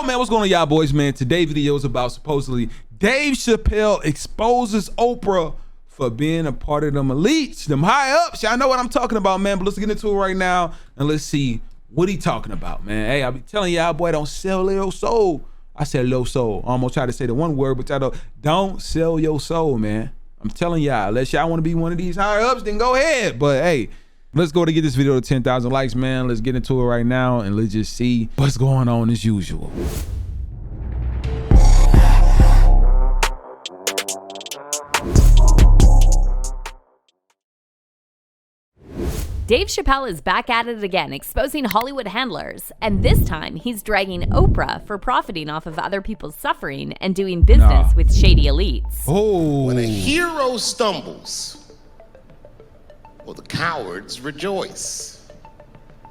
man, what's going on, y'all boys, man? Today's video is about supposedly Dave Chappelle exposes Oprah for being a part of them elites, them high ups. Y'all know what I'm talking about, man. But let's get into it right now and let's see what he talking about, man. Hey, I be telling y'all, boy, don't sell your soul. I said low soul. I almost tried to say the one word, but y'all don't sell your soul, man. I'm telling y'all, unless y'all want to be one of these higher ups, then go ahead. But hey, let's go to get this video to 10,000 likes, man. Let's get into it right now and let's just see what's going on as usual. Dave Chappelle is back at it again, exposing Hollywood handlers. And this time, he's dragging Oprah for profiting off of other people's suffering and doing business with shady elites. Oh. When a hero stumbles, well, the cowards rejoice.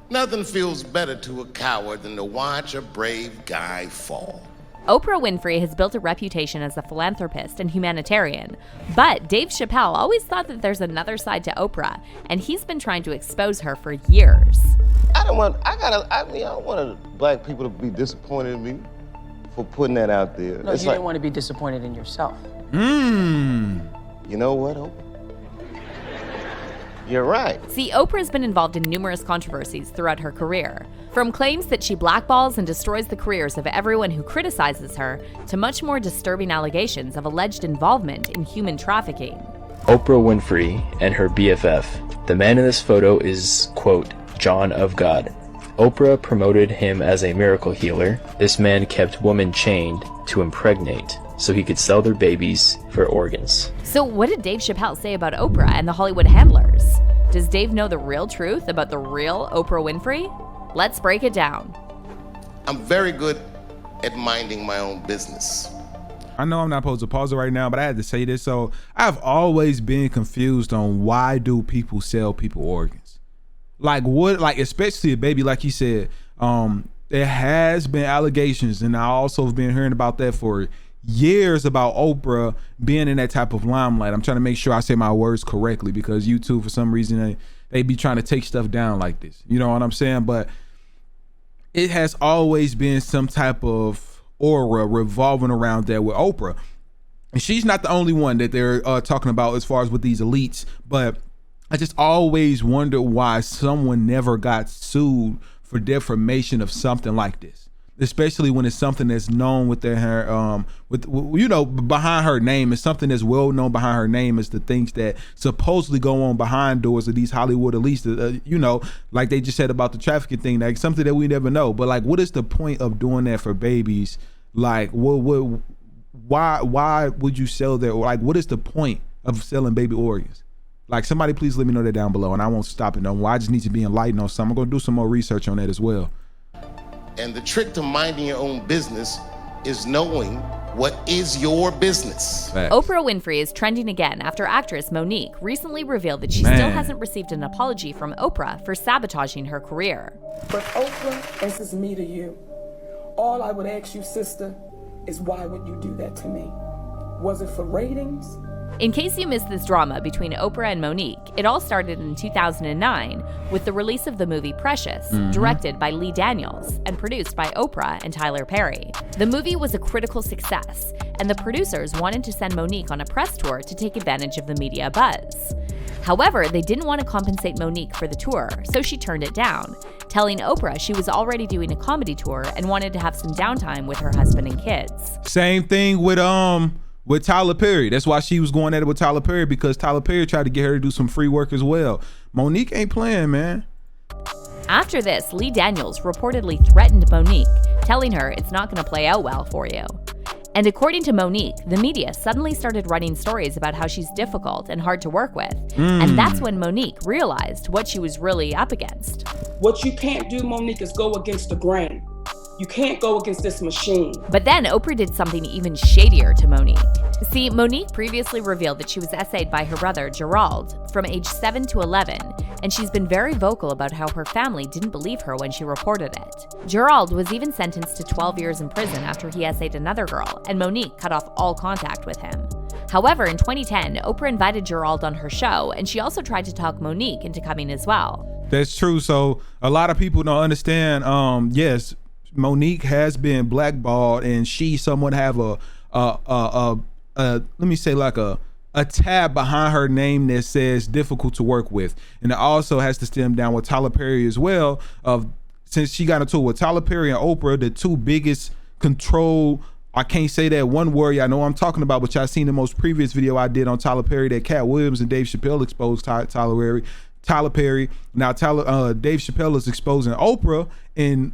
Nothing feels better to a coward than to watch a brave guy fall. Oprah Winfrey has built a reputation as a philanthropist and humanitarian, but Dave Chappelle always thought that there's another side to Oprah, and he's been trying to expose her for years. I don't want black people to be disappointed in me for putting that out there. No, you didn't want to be disappointed in yourself. You know what, Oprah? You're right. See, Oprah's been involved in numerous controversies throughout her career. From claims that she blackballs and destroys the careers of everyone who criticizes her, to much more disturbing allegations of alleged involvement in human trafficking. Oprah Winfrey and her BFF. The man in this photo is, quote, John of God. Oprah promoted him as a miracle healer. This man kept women chained to impregnate so he could sell their babies for organs. So what did Dave Chappelle say about Oprah and the Hollywood handlers? Does Dave know the real truth about the real Oprah Winfrey? Let's break it down. I'm very good at minding my own business. I know I'm not supposed to pause it right now, but I had to say this. So I've always been confused on why do people sell people organs? Like what, like especially a baby, like he said, there has been allegations, and I also have been hearing about that for years about Oprah being in that type of limelight. I'm trying to make sure I say my words correctly because YouTube, for some reason, they be trying to take stuff down like this. You know what I'm saying? But it has always been some type of aura revolving around there with Oprah. And she's not the only one that they're talking about as far as with these elites. But I just always wonder why someone never got sued for defamation of something like this, especially when it's something that's known with her, you know, behind her name. It's something that's well known behind her name is the things that supposedly go on behind doors of these Hollywood elites. You know, like they just said about the trafficking thing, like something that we never know. But like, what is the point of doing that for babies? Like, why would you sell their, like, what is the point of selling baby organs? Like, somebody please let me know that down below, and I won't stop it no more. I just need to be enlightened on something. I'm gonna do some more research on that as well. And the trick to minding your own business is knowing what is your business. Facts. Oprah Winfrey is trending again after actress Monique recently revealed that she still hasn't received an apology from Oprah for sabotaging her career. But Oprah, this is me to you. All I would ask you, sister, is why would you do that to me? Was it for ratings? In case you missed this drama between Oprah and Monique, it all started in 2009 with the release of the movie Precious, directed by Lee Daniels and produced by Oprah and Tyler Perry. The movie was a critical success, and the producers wanted to send Monique on a press tour to take advantage of the media buzz. However, they didn't want to compensate Monique for the tour, so she turned it down, telling Oprah she was already doing a comedy tour and wanted to have some downtime with her husband and kids. Same thing with Tyler Perry. That's why she was going at it with Tyler Perry, because Tyler Perry tried to get her to do some free work as well. Monique ain't playing, man. After this, Lee Daniels reportedly threatened Monique, telling her it's not going to play out well for you. And according to Monique, the media suddenly started writing stories about how she's difficult and hard to work with. And that's when Monique realized what she was really up against. What you can't do, Monique, is go against the grain. You can't go against this machine. But then Oprah did something even shadier to Monique. See, Monique previously revealed that she was essayed by her brother, Gerald, from age 7 to 11, and she's been very vocal about how her family didn't believe her when she reported it. Gerald was even sentenced to 12 years in prison after he essayed another girl, and Monique cut off all contact with him. However, in 2010, Oprah invited Gerald on her show, and she also tried to talk Monique into coming as well. That's true. So a lot of people don't understand. Yes, Monique has been blackballed, and she somewhat have a let me say like a tab behind her name that says difficult to work with. And it also has to stem down with Tyler Perry as well, of since she got into it with Tyler Perry and Oprah, the two biggest control, I can't say that one word, y'all know what I'm talking about, but y'all seen the most previous video I did on Tyler Perry that Cat Williams and Dave Chappelle exposed Tyler Perry. Now Dave Chappelle is exposing Oprah, and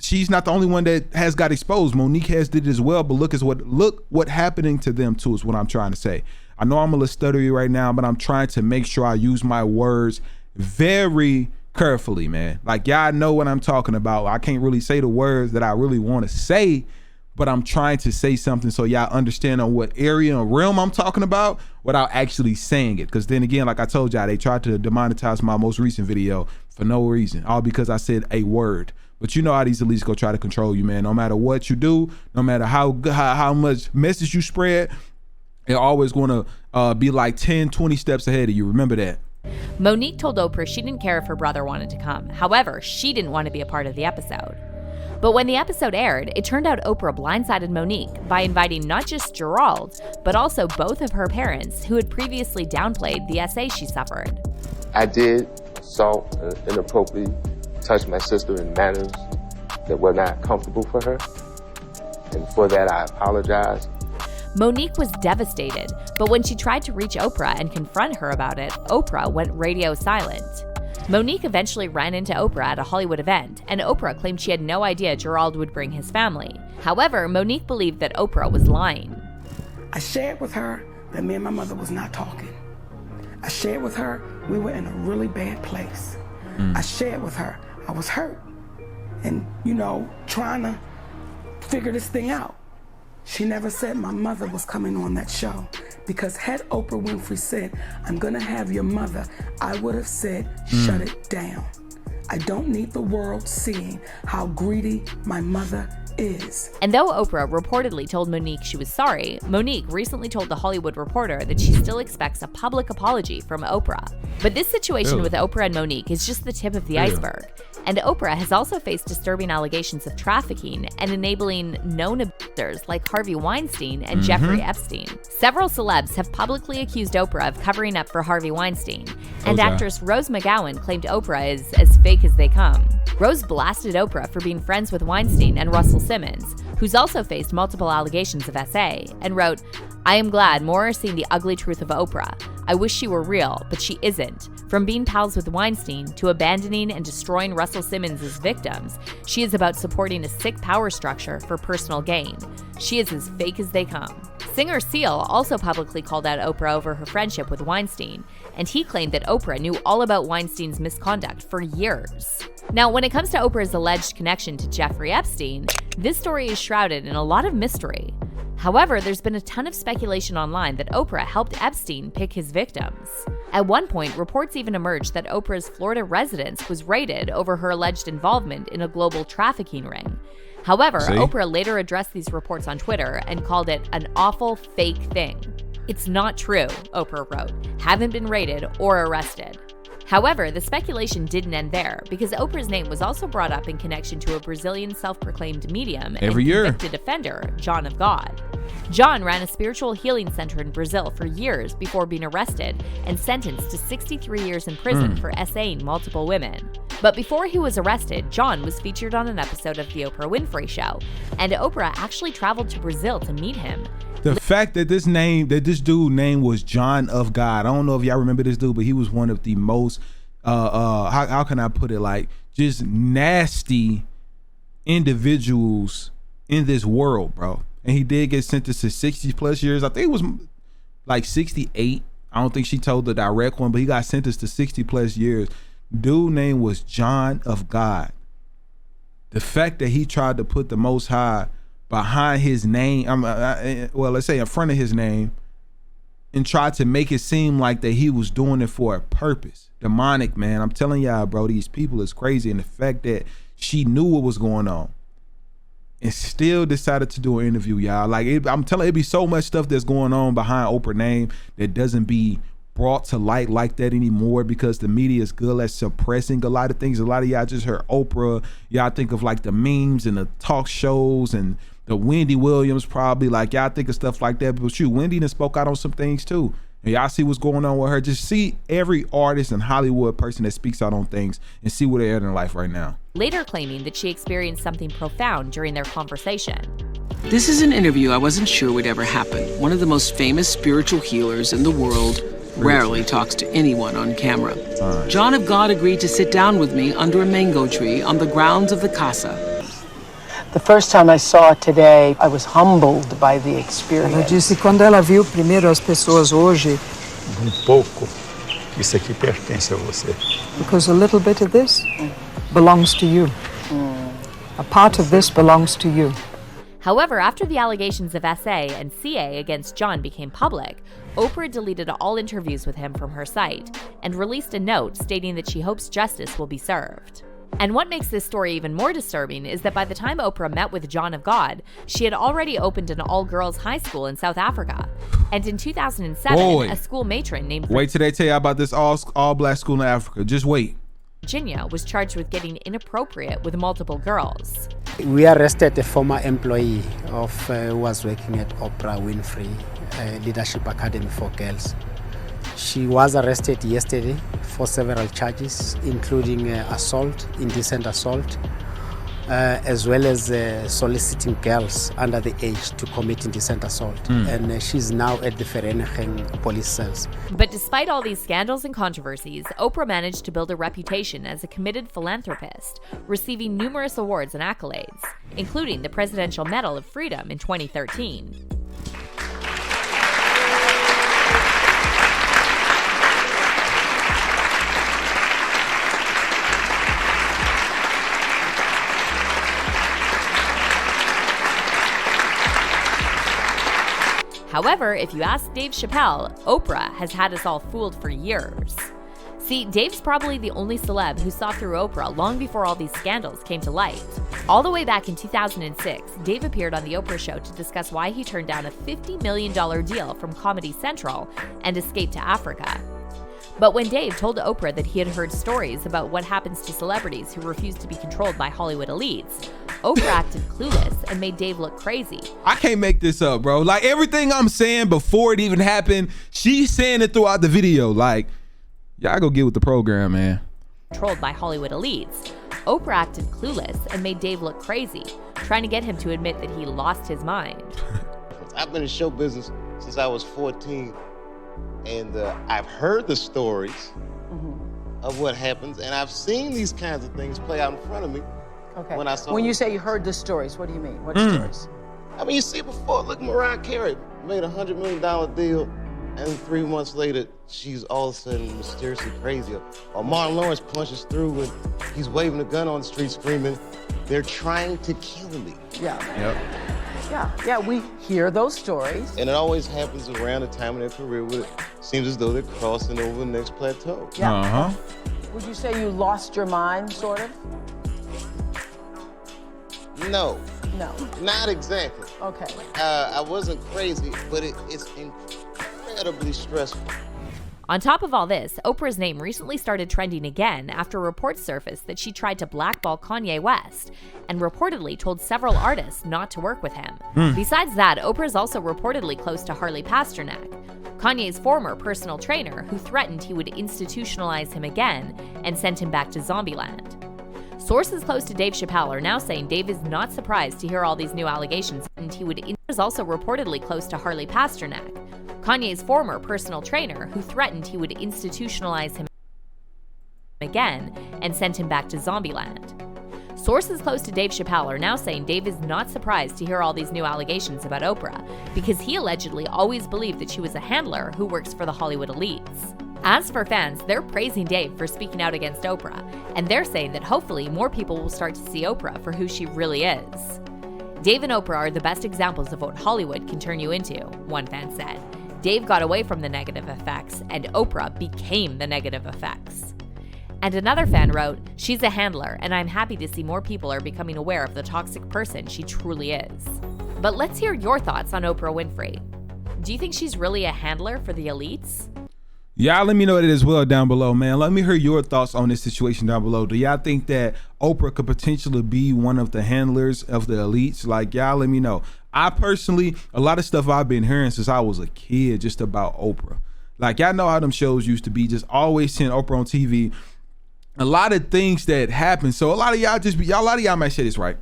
she's not the only one that has got exposed. Monique has did it as well, but look what happening to them too is what I'm trying to say. I know I'm a little stuttery right now, but I'm trying to make sure I use my words very carefully, man. Like, y'all know what I'm talking about. I can't really say the words that I really want to say, but I'm trying to say something so y'all understand on what area and realm I'm talking about without actually saying it. Because then again, like I told y'all, they tried to demonetize my most recent video for no reason, all because I said a word. But you know how these elites go try to control you, man. No matter what you do, no matter how much message you spread, they're always going to be like 10, 20 steps ahead of you. Remember that. Monique told Oprah she didn't care if her brother wanted to come. However, she didn't want to be a part of the episode. But when the episode aired, it turned out Oprah blindsided Monique by inviting not just Gerald, but also both of her parents, who had previously downplayed the SA she suffered. I did assault and inappropriately touch my sister in manners that were not comfortable for her. And for that, I apologize. Monique was devastated, but when she tried to reach Oprah and confront her about it, Oprah went radio silent. Monique eventually ran into Oprah at a Hollywood event, and Oprah claimed she had no idea Gerald would bring his family. However, Monique believed that Oprah was lying. I shared with her that me and my mother was not talking. I shared with her we were in a really bad place. I shared with her I was hurt and, trying to figure this thing out. She never said my mother was coming on that show, because had Oprah Winfrey said, I'm gonna have your mother, I would have said, shut it down. I don't need the world seeing how greedy my mother is. And though Oprah reportedly told Monique she was sorry, Monique recently told The Hollywood Reporter that she still expects a public apology from Oprah. But this situation with Oprah and Monique is just the tip of the iceberg. And Oprah has also faced disturbing allegations of trafficking and enabling known abusers like Harvey Weinstein and Jeffrey Epstein. Several celebs have publicly accused Oprah of covering up for Harvey Weinstein, and actress Rose McGowan claimed Oprah is as fake as they come. Rose blasted Oprah for being friends with Weinstein and Russell Simmons, who's also faced multiple allegations of SA, and wrote, I am glad more are seeing the ugly truth of Oprah. I wish she were real, but she isn't. From being pals with Weinstein to abandoning and destroying Russell Simmons as victims, she is about supporting a sick power structure for personal gain. She is as fake as they come. Singer Seal also publicly called out Oprah over her friendship with Weinstein, and he claimed that Oprah knew all about Weinstein's misconduct for years. Now, when it comes to Oprah's alleged connection to Jeffrey Epstein, this story is shrouded in a lot of mystery. However, there's been a ton of speculation online that Oprah helped Epstein pick his victims. At one point, reports even emerged that Oprah's Florida residence was raided over her alleged involvement in a global trafficking ring. However, Oprah later addressed these reports on Twitter and called it an awful fake thing. It's not true, Oprah wrote. Haven't been raided or arrested. However, the speculation didn't end there, because Oprah's name was also brought up in connection to a Brazilian self-proclaimed medium and convicted offender, John of God. John ran a spiritual healing center in Brazil for years before being arrested and sentenced to 63 years in prison for SAing multiple women. But before he was arrested, John was featured on an episode of The Oprah Winfrey Show, and Oprah actually traveled to Brazil to meet him. The fact that this dude name was John of God. I don't know if y'all remember this dude, but he was one of the most how can I put it, like, just nasty individuals in this world, bro. And he did get sentenced to 60 plus years. I think it was like 68. I don't think she told the direct one, but he got sentenced to 60 plus years. Dude name was John of God. The fact that he tried to put the Most High behind his name, well, let's say in front of his name, and tried to make it seem like that he was doing it for a purpose. Demonic, man. I'm telling y'all, bro, these people is crazy. And the fact that she knew what was going on and still decided to do an interview, y'all. Like, I'm telling you, it be so much stuff that's going on behind Oprah's name that doesn't be brought to light like that anymore because the media is good at suppressing a lot of things. A lot of y'all just heard Oprah. Y'all think of like the memes and the talk shows and the Wendy Williams probably. Like y'all think of stuff like that. But shoot, Wendy done spoke out on some things too. And y'all see what's going on with her. Just see every artist and Hollywood person that speaks out on things and see where they're at in life right now. Later claiming that she experienced something profound during their conversation. This is an interview I wasn't sure would ever happen. One of the most famous spiritual healers in the world rarely talks to anyone on camera. John of God agreed to sit down with me under a mango tree on the grounds of the casa. The first time I saw it today, I was humbled by the experience. Ela disse que quando ela viu primeiro as pessoas hoje, pouco, isso aqui pertence a você. Because a little bit of this belongs to you. A part of this belongs to you. However, after the allegations of SA and CA against John became public, Oprah deleted all interviews with him from her site and released a note stating that she hopes justice will be served. And what makes this story even more disturbing is that by the time Oprah met with John of God, she had already opened an all-girls high school in South Africa. And in 2007, a school matron named Wait till they tell you about this all-black school in Africa. Just wait. Virginia was charged with getting inappropriate with multiple girls. We arrested a former employee of who was working at Oprah Winfrey Leadership Academy for Girls. She was arrested yesterday for several charges, including assault, indecent assault, as well as soliciting girls under the age to commit indecent assault. And she's now at the Vereniging police cells. But despite all these scandals and controversies, Oprah managed to build a reputation as a committed philanthropist, receiving numerous awards and accolades, including the Presidential Medal of Freedom in 2013. However, if you ask Dave Chappelle, Oprah has had us all fooled for years. See, Dave's probably the only celeb who saw through Oprah long before all these scandals came to light. All the way back in 2006, Dave appeared on The Oprah Show to discuss why he turned down a $50 million deal from Comedy Central and escaped to Africa. But when Dave told Oprah that he had heard stories about what happens to celebrities who refuse to be controlled by Hollywood elites, Oprah acted clueless and made Dave look crazy. I can't make this up, bro. Like everything I'm saying before it even happened, she's saying it throughout the video. Like, y'all go get with the program, man. Controlled by Hollywood elites, Oprah acted clueless and made Dave look crazy, trying to get him to admit that he lost his mind. I've been in show business since I was 14, and I've heard the stories of what happens, and I've seen these kinds of things play out in front of me. Okay. When you say you heard the stories, what do you mean? What stories? I mean, you see before, look, Mariah Carey made a $100 million deal, and 3 months later, she's all of a sudden mysteriously crazy. Or Martin Lawrence punches through and he's waving a gun on the street screaming, "They're trying to kill me." Yeah. Yep. Yeah, we hear those stories. And it always happens around the time of their career where it seems as though they're crossing over the next plateau. Yeah. Would you say you lost your mind, sort of? No. No. Not exactly. Okay. I wasn't crazy, but it's incredibly stressful. On top of all this, Oprah's name recently started trending again after reports surfaced that she tried to blackball Kanye West and reportedly told several artists not to work with him. Besides that, Oprah is also reportedly close to Harley Pasternak, Kanye's former personal trainer, who threatened he would institutionalize him again and send him back to Zombieland. Sources close to Dave Chappelle are now saying Dave is not surprised to hear all these new allegations, and he is also reportedly close to Harley Pasternak, Kanye's former personal trainer, who threatened he would institutionalize him again and send him back to Zombieland. Sources close to Dave Chappelle are now saying Dave is not surprised to hear all these new allegations about Oprah, because he allegedly always believed that she was a handler who works for the Hollywood elites. As for fans, they're praising Dave for speaking out against Oprah, and they're saying that hopefully more people will start to see Oprah for who she really is. Dave and Oprah are the best examples of what Hollywood can turn you into, one fan said. Dave got away from the negative effects, and Oprah became the negative effects. And another fan wrote, "She's a handler, and I'm happy to see more people are becoming aware of the toxic person she truly is." But let's hear your thoughts on Oprah Winfrey. Do you think she's really a handler for the elites? Y'all let me know that as well down below, man. Let me hear your thoughts on this situation down below. Do y'all think that Oprah could potentially be one of the handlers of the elites? Like, y'all let me know. I personally, a lot of stuff I've been hearing since I was a kid just about Oprah. Like, y'all know how them shows used to be, just always seeing Oprah on TV. A lot of things that happen. So a lot of y'all might say this right.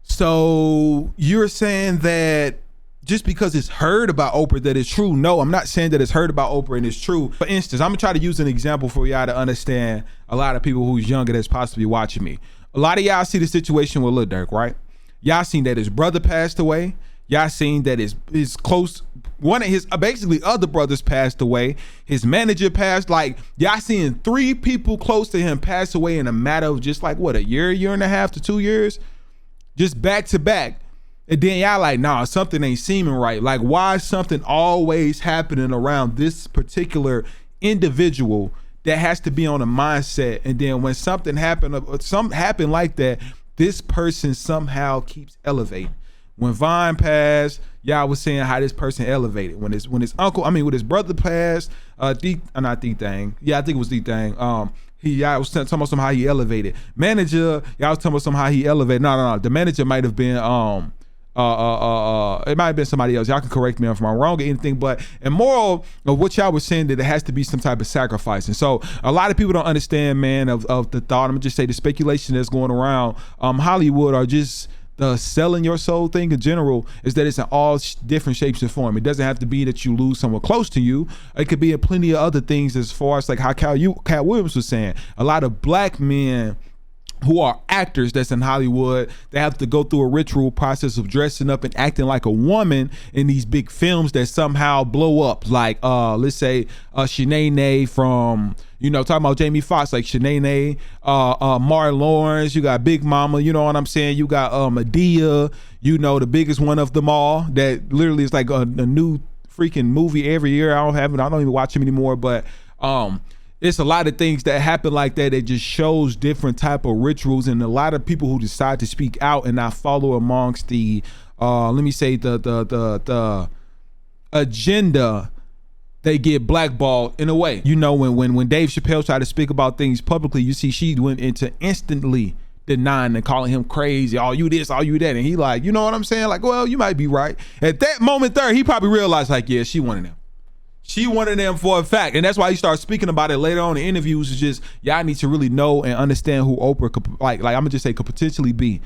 So you're saying that just because it's heard about Oprah that it's true? No, I'm not saying that it's heard about Oprah and it's true. For instance, I'm gonna try to use an example for y'all to understand a lot of people who's younger that's possibly watching me. A lot of y'all see the situation with Lil Durk, right? Y'all seen that his brother passed away. Y'all seen that his close, one of his basically other brothers passed away. His manager passed. Like, y'all seeing 3 people close to him pass away in a matter of just like what, a year and a half to 2 years, just back to back. And then y'all like, nah, something ain't seeming right. Like, why is something always happening around this particular individual that has to be on a mindset? And then when something happened like that, this person somehow keeps elevating. When Vine passed, y'all was saying how this person elevated. When his brother passed, not D-Thang. Yeah, I think it was D-Thang. Y'all was talking about how he elevated. Manager, y'all was talking about how he elevated. No. The manager might have been it might have been somebody else. Y'all can correct me if I'm wrong or anything, but in moral of what y'all was saying, that it has to be some type of sacrifice. And so a lot of people don't understand, man, of the thought. I'm gonna just say the speculation that's going around Hollywood, or just the selling your soul thing in general, is that it's in all different shapes and form. It doesn't have to be that you lose someone close to you. It could be in plenty of other things, as far as like how Cat Williams was saying. A lot of black men who are actors that's in Hollywood, they have to go through a ritual process of dressing up and acting like a woman in these big films that somehow blow up. Like let's say Shanae from, talking about Jamie Foxx, like Shanae, Martin Lawrence, you got Big Mama, you know what I'm saying? You got Madea, the biggest one of them all, that literally is like a new freaking movie every year. I don't even watch them anymore, but it's a lot of things that happen like that. It just shows different type of rituals, and a lot of people who decide to speak out and not follow amongst the the agenda, they get blackballed in a way. When Dave Chappelle tried to speak about things publicly, you see she went into instantly denying and calling him crazy, all you this, all you that, and he like, you know what I'm saying? Like, well, you might be right. At that moment there, he probably realized like, yeah, she one of them. She wanted them for a fact, and that's why he started speaking about it later on in interviews. Is just, y'all need to really know and understand who Oprah could, like I'm gonna just say, could potentially be,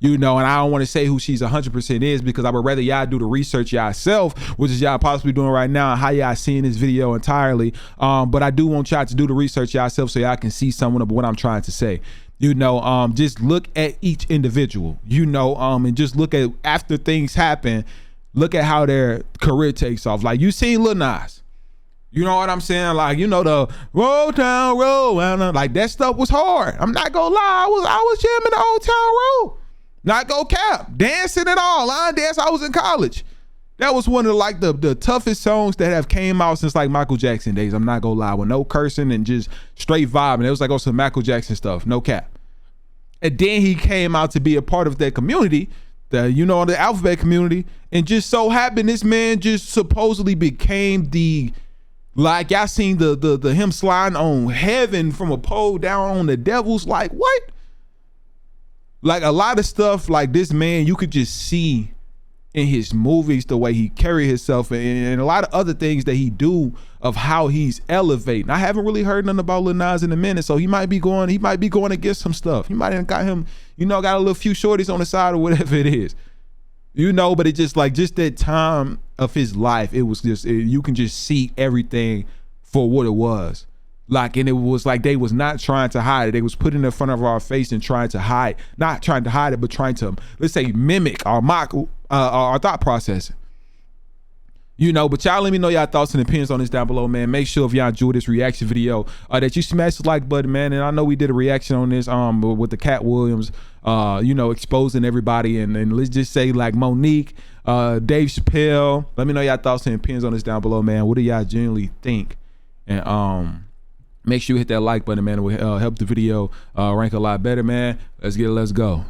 and I don't want to say who she's 100% is, because I would rather y'all do the research yourself, which is y'all possibly doing right now, how y'all seeing this video entirely. But I do want y'all to do the research yourself so y'all can see some of what I'm trying to say. Just look at each individual, and just look at, after things happen, look at how their career takes off. Like, you seen Lil Nas. You know what I'm saying? Like, the Roll Town Road, like that stuff was hard. I'm not gonna lie, I was jamming the Old Town Road. Not go cap, dancing at all. Line dance, I was in college. That was one of like the toughest songs that have came out since like Michael Jackson days. I'm not gonna lie, with no cursing and just straight vibing. It was like some Michael Jackson stuff, no cap. And then he came out to be a part of that community, the alphabet community, and just so happened this man just supposedly became like, y'all seen the him sliding on heaven from a pole down on the devils. Like, what? Like, a lot of stuff like this man, you could just see in his movies, the way he carry himself, and a lot of other things that he do, of how he's elevating. I haven't really heard nothing about Lil Nas in a minute, so he might be going against some stuff. He might have got him, got a little few shorties on the side or whatever it is. But it just like, just that time of his life, it was just, you can just see everything for what it was. Like, and it was like they was not trying to hide it. They was putting it in front of our face and trying to hide, not trying to hide it, but trying to, let's say, mimic or mock our thought process. But y'all let me know y'all thoughts and opinions on this down below, man. Make sure if y'all enjoyed this reaction video, that you smash the like button, man. And I know we did a reaction on this with the Cat Williams, exposing everybody, and let's just say like Monique, Dave Chappelle. Let me know y'all thoughts and opinions on this down below, man. What do y'all generally think? And make sure you hit that like button, man. It will help the video rank a lot better, man. Let's go.